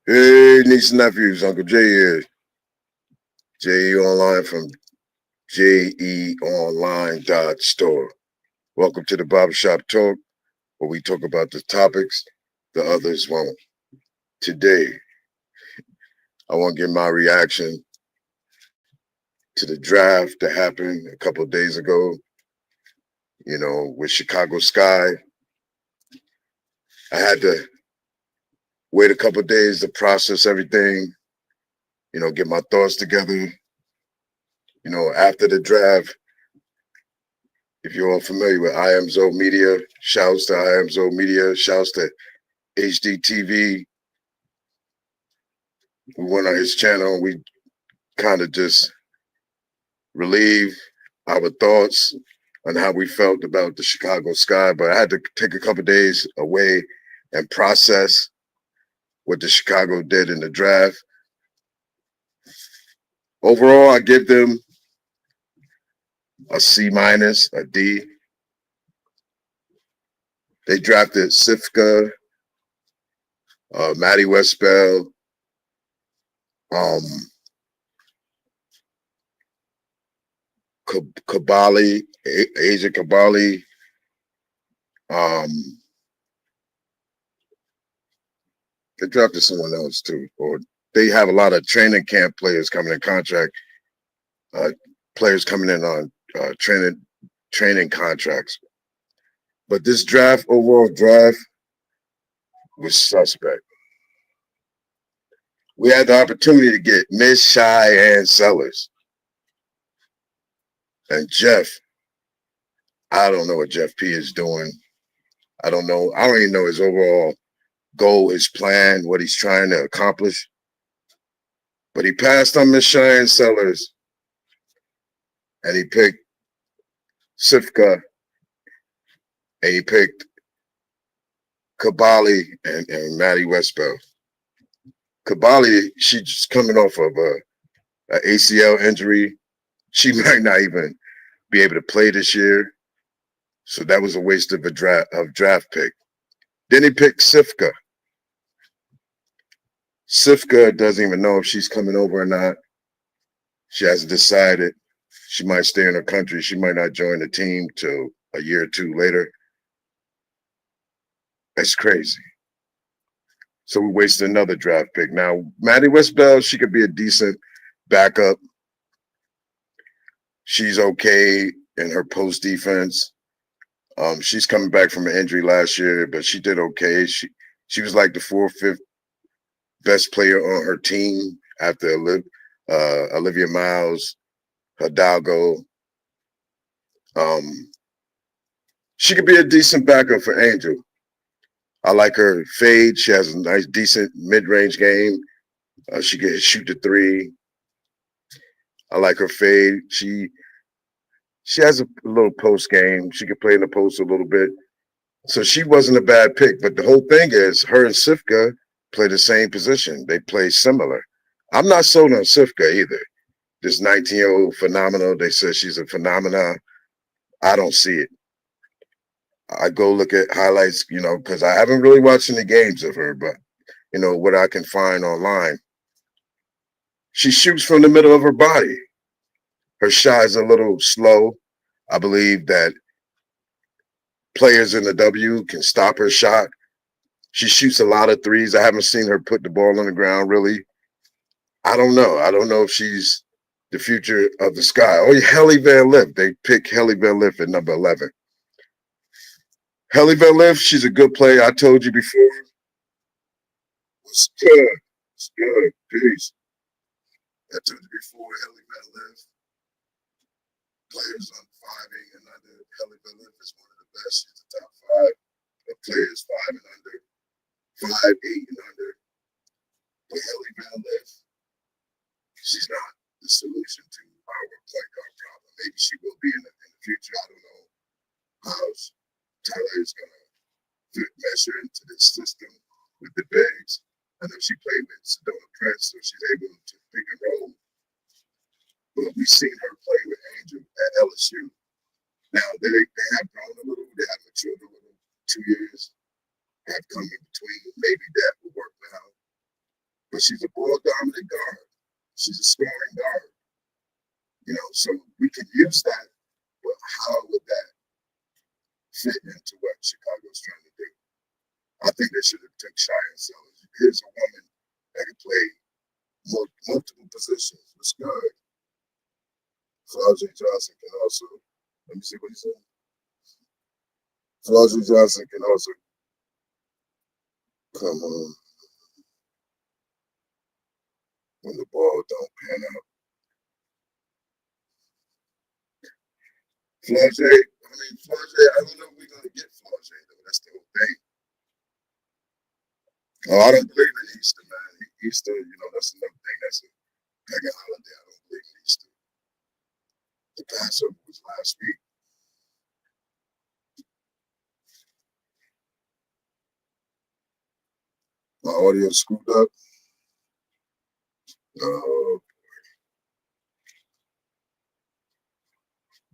Hey, niece and nephews, Uncle Jay here. JE Online from JEOnline.store. Welcome to the Barbershop Talk, where we talk about the topics the others won't. Today, I want to give my reaction to the draft that happened a couple of days ago, with Chicago Sky. I had to wait a couple of days to process everything, get my thoughts together. After the draft, if you're all familiar with IMZO Media, shouts to IMZO Media, shouts to HDTV. We went on his channel and we kind of just relieved our thoughts on how we felt about the Chicago Sky. But I had to take a couple days away and process what the Chicago did in the draft. Overall, I give them a C minus, a D. They drafted Sifka, Maddie Westbell, um, Kabali, Asia Kabali. Um, they drafted someone else too, or they have a lot of training camp players coming in contract, uh, players coming in on training contracts. But this draft, overall draft, was suspect. We had the opportunity to get Miss Cheyenne Sellers and Jeff. I don't know what Jeff P is doing. I don't know. I don't even know his overall goal, his plan, what he's trying to accomplish. But he passed on Miss Cheyenne Sellers and he picked Sifka and he picked Kabali and Maddie Westbell. Kabali, she's coming off of a ACL injury. She might not even be able to play this year. So that was a waste of a draft pick. Then he picked Sifka. Sifka doesn't even know if she's coming over or not. She hasn't decided. She might stay in her country. She might not join the team till a year or two later. That's crazy. So we wasted another draft pick. Now, Maddie Westbell, she could be a decent backup. She's okay in her post defense. She's coming back from an injury last year, but she did okay. She was like the fourth, fifth best player on her team after Olivia Miles, Hidalgo. She could be a decent backup for Angel. I like her fade. She has a nice, decent mid-range game. She can shoot the three. I like her fade. She has a little post game. She can play in the post a little bit. So she wasn't a bad pick. But the whole thing is her and Sifka play the same position. They play similar. I'm not sold on Sifka either. This 19-year-old phenomenal. They said she's a phenomena. I don't see it. I go look at highlights, because I haven't really watched any games of her, but what I can find online. She shoots from the middle of her body. Her shot is a little slow. I believe that players in the W can stop her shot. She shoots a lot of threes. I haven't seen her put the ball on the ground really. I don't know. I don't know if she's the future of the Sky. Oh, Helly Van Lith. They pick Helly Van Lith at number 11. Helly Van Lith, she's a good player. I told you before. What's good? What's good? Peace. I told you before, Helly Van Lith. Players on 5'8" and under. Helly Van Lith is one of the best. She's the top 5 of players 5 and under. 5'8" and under. But Helly Van Lith, she's not the solution to our point guard problem. Maybe she will be in the future. I don't know how Tyler is going to mesh her into this system with the bigs. I know she played with Sedona Prince, so she's able to pick and roll. But we've seen her play with Angel at LSU. Now, they have grown a little, they have matured a little. 2 years have come in between. Maybe that will work now. but she's a ball dominant guard. She's a scoring guard. So we can use that, but how would that fit into what Chicago's trying to do? I think they should have took Cheyenne Sellers. Here's a woman that can play multiple positions. Let's go. Flaudry Johnson can also, let me see what he said. Flaudry Johnson can also come on when the ball don't pan out. Flaudry, I don't know if we're going to get Flaudry, though. That's the whole thing. Oh, I don't believe in Easter, man. Easter, that's another thing. That's a pagan holiday. I don't believe in Easter. The Passover was last week. My audio screwed up.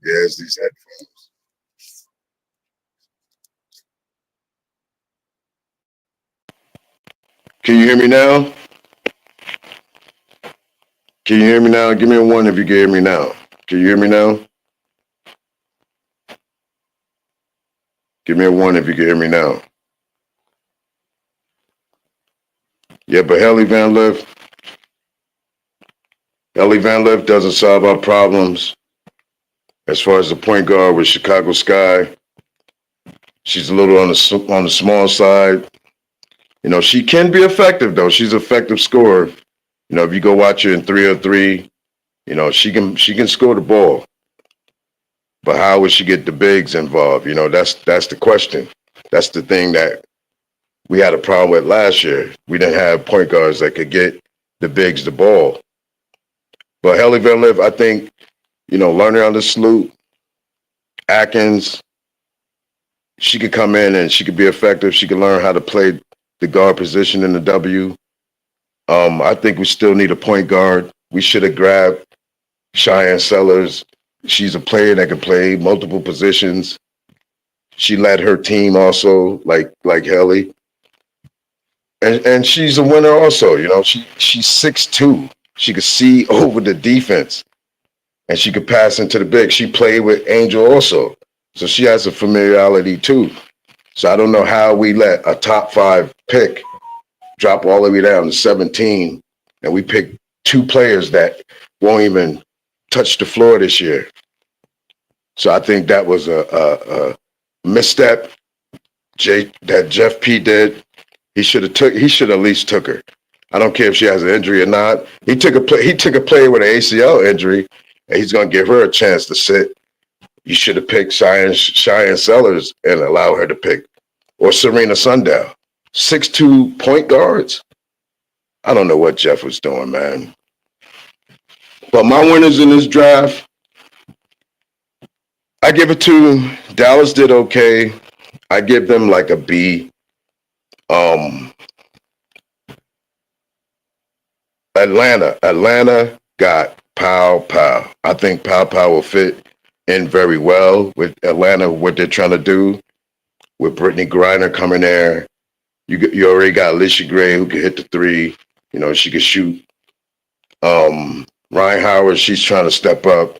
Yeah, it's these headphones. Can you hear me now? Can you hear me now? Give me a 1 if you can hear me now. Can you hear me now? Give me a 1 if you can hear me now. Yeah, but Haley Van Lith doesn't solve our problems as far as the point guard with Chicago Sky. She's a little on the small side. She can be effective though. She's an effective scorer. If you go watch her in 3-on-3, she can score the ball. But how would she get the bigs involved? That's the question. That's the thing that we had a problem with last year. We didn't have point guards that could get the bigs the ball. But Haley Van Lith, I think, learning on the salute, Atkins, she could come in and she could be effective. She could learn how to play the guard position in the W. I think we still need a point guard. We should have grabbed Cheyenne Sellers. She's a player that can play multiple positions. She led her team also, like Haley. And she's a winner also. She's 6'2". She could see over the defense. And she could pass into the big. She played with Angel also. So she has a familiarity too. So I don't know how we let a top 5 pick drop all the way down to 17, and we pick 2 players that won't even touch the floor this year. So I think that was a misstep that Jeff P did. He should at least took her. I don't care if she has an injury or not. He took a player with an ACL injury, and he's going to give her a chance to sit. You should have picked Cheyenne Sellers and allow her to pick, or Serena Sundell. 6'2" point guards. I don't know what Jeff was doing, man. But my winners in this draft, I give it to Dallas. Did okay. I give them like a B. Atlanta got Pow. I think Pow will fit in very well with Atlanta, what they're trying to do with Brittany Griner coming there. You already got Alicia Gray who can hit the 3. She can shoot. Ryan Howard, she's trying to step up,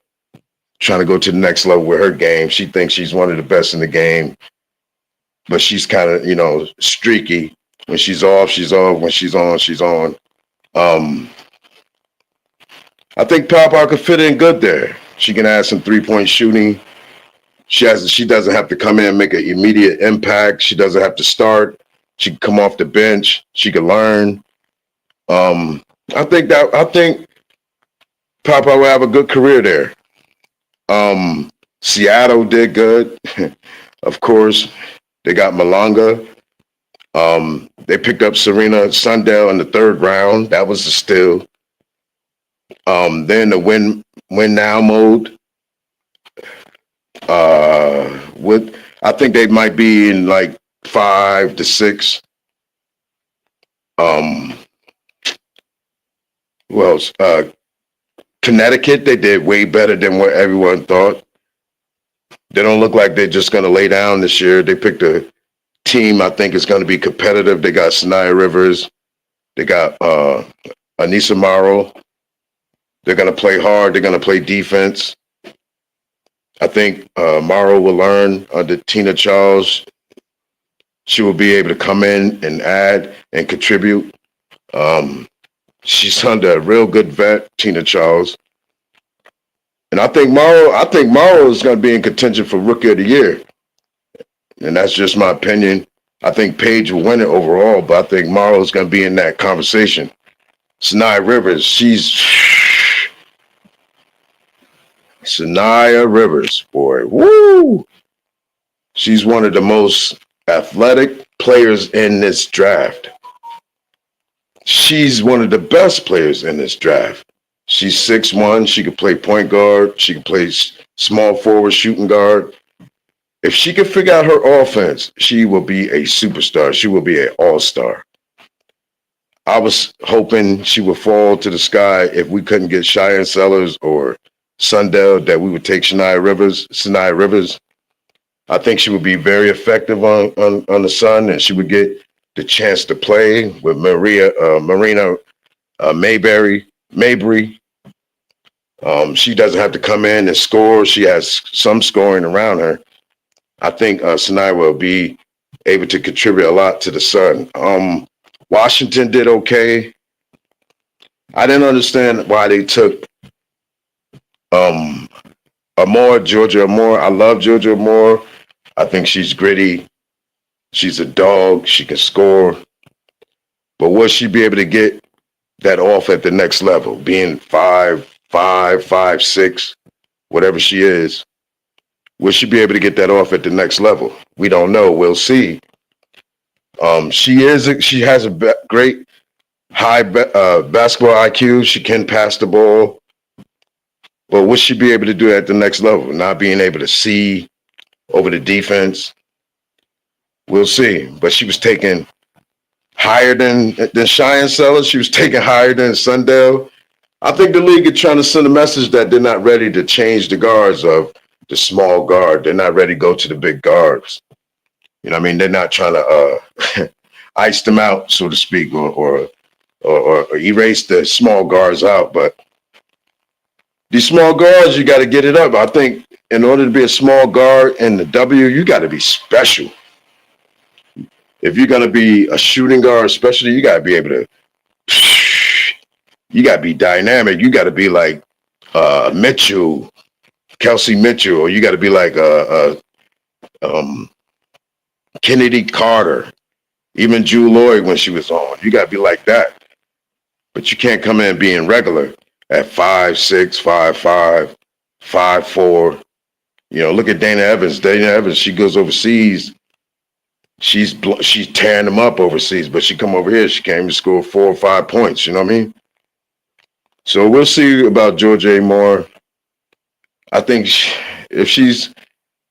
trying to go to the next level with her game. She thinks she's one of the best in the game, but she's kind of, streaky. When she's off, she's off. When she's on, she's on. I think Pow could fit in good there. She can add some 3-point shooting. She doesn't have to come in and make an immediate impact. She doesn't have to start. She can come off the bench. She can learn. I think Papa will have a good career there. Seattle did good. Of course, they got Malonga. They picked up Serena Sundell in the 3rd round. That was a steal. Then the win now mode. I think they might be in like 5 to 6. Who else? Connecticut, they did way better than what everyone thought. They don't look like they're just going to lay down this year. They picked a team I think is going to be competitive. They got Sanaya Rivers. They got Anissa Morrow. They're gonna play hard. They're gonna play defense. I think Morrow will learn under Tina Charles. She will be able to come in and add and contribute. Um, she's under a real good vet, Tina Charles. And I think Morrow is going to be in contention for Rookie of the Year. And that's just my opinion. I think Paige will win it overall, but I think Morrow is going to be in that conversation. Sanaya Rivers, Sanaya Rivers, boy, woo! She's one of the most athletic players in this draft. She's one of the best players in this draft. She's 6'1". She can play point guard. She can play small forward, shooting guard. If she can figure out her offense, she will be a superstar. She will be an all-star. I was hoping she would fall to the sky if we couldn't get Cheyenne Sellers or Sundell, that we would take Sanaya Rivers. I think she would be very effective on the Sun, and she would get the chance to play with Marina Mabry. She doesn't have to come in and score. She has some scoring around her. I think Sanaya will be able to contribute a lot to the Sun. Washington did okay. I didn't understand why they took Georgia Amore. I love Georgia Amore. I think she's gritty. She's a dog. She can score. But will she be able to get that off at the next level? Being 5'5", 5'6", whatever she is, will she be able to get that off at the next level? We don't know. We'll see. She has a great high basketball IQ. She can pass the ball. But will she be able to do it at the next level? Not being able to see over the defense. We'll see. But she was taken higher than Cheyenne Sellers. She was taken higher than Sundell. I think the league is trying to send a message that they're not ready to change the guards of the small guard. They're not ready to go to the big guards. You know what I mean? They're not trying to ice them out, so to speak, or erase the small guards out. But these small guards, you got to get it up. I think in order to be a small guard in the W, you got to be special. If you're going to be a shooting guard, especially, you got to be able to, you got to be dynamic. You got to be like Mitchell, Kelsey Mitchell, or you got to be like Kennedy Carter, even Jewel Lloyd when she was on. You got to be like that. But you can't come in being regular at 5'6", 5'5", 5'4". You know, look at Dana Evans. Dana Evans, she goes overseas. She's tearing them up overseas, but she come over here, she can't even score 4 or 5 points. You know what I mean? So we'll see about Georgia Moore. I think if she's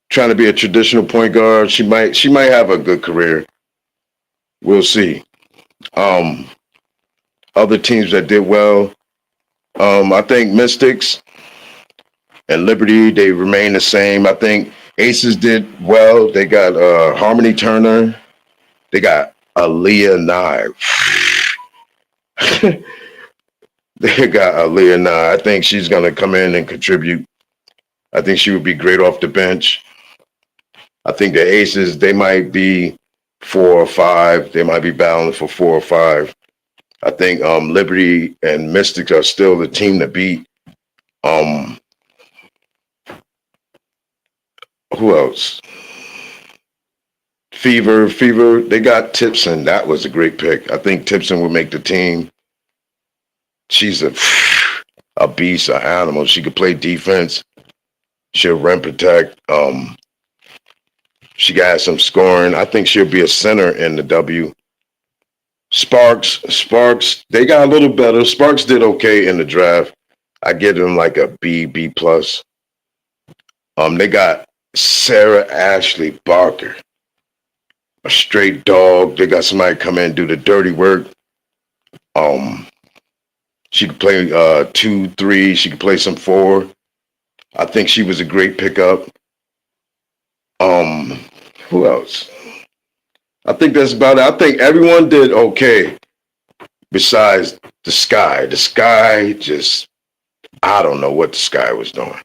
trying to be a traditional point guard, she might have a good career. We'll see. Other teams that did well, I think Mystics and Liberty, they remain the same. I think Aces did well. They got Harmony Turner. They got Aaliyah Nye. They got Aaliyah Nye. I think she's going to come in and contribute. I think she would be great off the bench. I think the Aces, they might be 4 or 5. They might be battling for 4 or 5. I think Liberty and Mystics are still the team to beat. Who else? Fever. They got Tipson. That was a great pick. I think Tipson will make the team. She's a beast, an animal. She could play defense. She'll rim protect. She got some scoring. I think she'll be a center in the W. Sparks, they got a little better. Sparks did okay in the draft. I give them like a B plus. They got Sarah Ashley Barker, a straight dog. They got somebody come in and do the dirty work. She could play 2, 3. She could play some 4. I think she was a great pickup. Who else? I think that's about it. I think everyone did okay. besides the Sky. The Sky just, I don't know what the Sky was doing.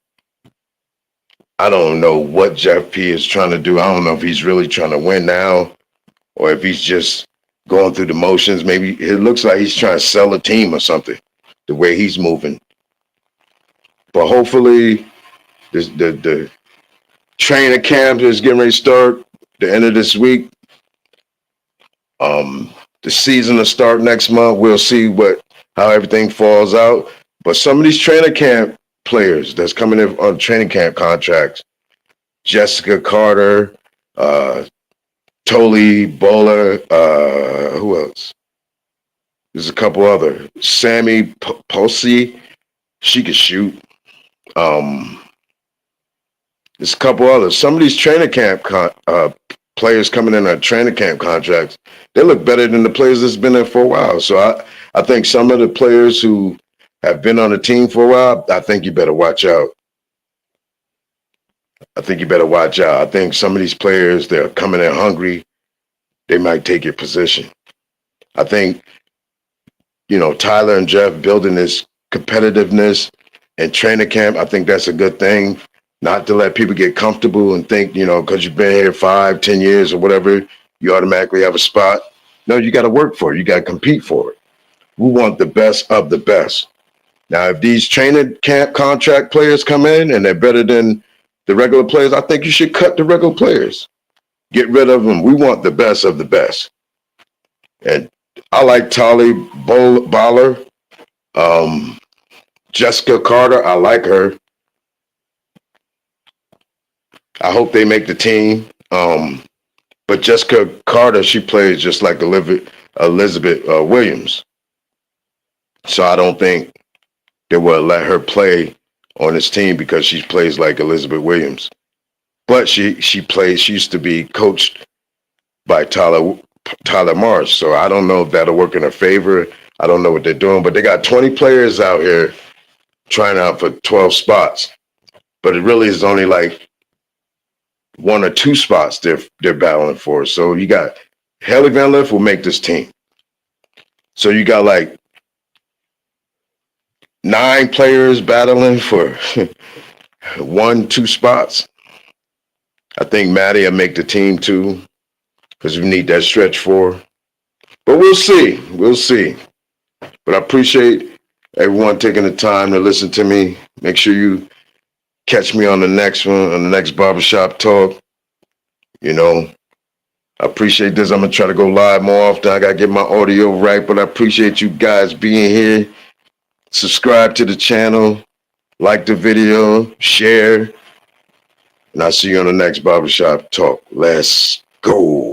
I don't know what Jeff P is trying to do. I don't know if he's really trying to win now or if he's just going through the motions. Maybe it looks like he's trying to sell a team or something, the way he's moving. But hopefully, the training camp is getting ready to start the end of this week. The season will start next month. We'll see how everything falls out. But some of these training camp players that's coming in on training camp contracts, Jessica Carter, Toli Bowler, who else? There's a couple other. Sammy Posey, she could shoot. There's a couple others. Some of these training camp players coming in on training camp contracts, they look better than the players that's been there for a while. So I think some of the players who have been on the team for a while, I think you better watch out. I think some of these players, they're coming in hungry. They might take your position. I think, Tyler and Jeff building this competitiveness and training camp, I think that's a good thing. Not to let people get comfortable and think, because you've been here 5, 10 years or whatever, you automatically have a spot. No, you got to work for it. You got to compete for it. We want the best of the best. Now, if these training camp contract players come in and they're better than the regular players, I think you should cut the regular players. Get rid of them. We want the best of the best. And I like Tolly Bowler. Jessica Carter, I like her. I hope they make the team. But Jessica Carter, she plays just like Elizabeth Williams. So I don't think they will let her play on this team because she plays like Elizabeth Williams. But she used to be coached by Tyler Marsh. So I don't know if that'll work in her favor. I don't know what they're doing. But they got 20 players out here trying out for 12 spots. But it really is only like 1 or 2 spots they're battling for. So you got Haley Van Lith will make this team. So you got like 9 players battling for 1, 2 spots. I think Maddie will make the team too, because we need that stretch 4. But we'll see. But I appreciate everyone taking the time to listen to me. Make sure you catch me on the next one, on the next Barbershop Talk. I appreciate this. I'm going to try to go live more often. I got to get my audio right, but I appreciate you guys being here. Subscribe to the channel, like the video, share, and I'll see you on the next Barbershop Talk. Let's go.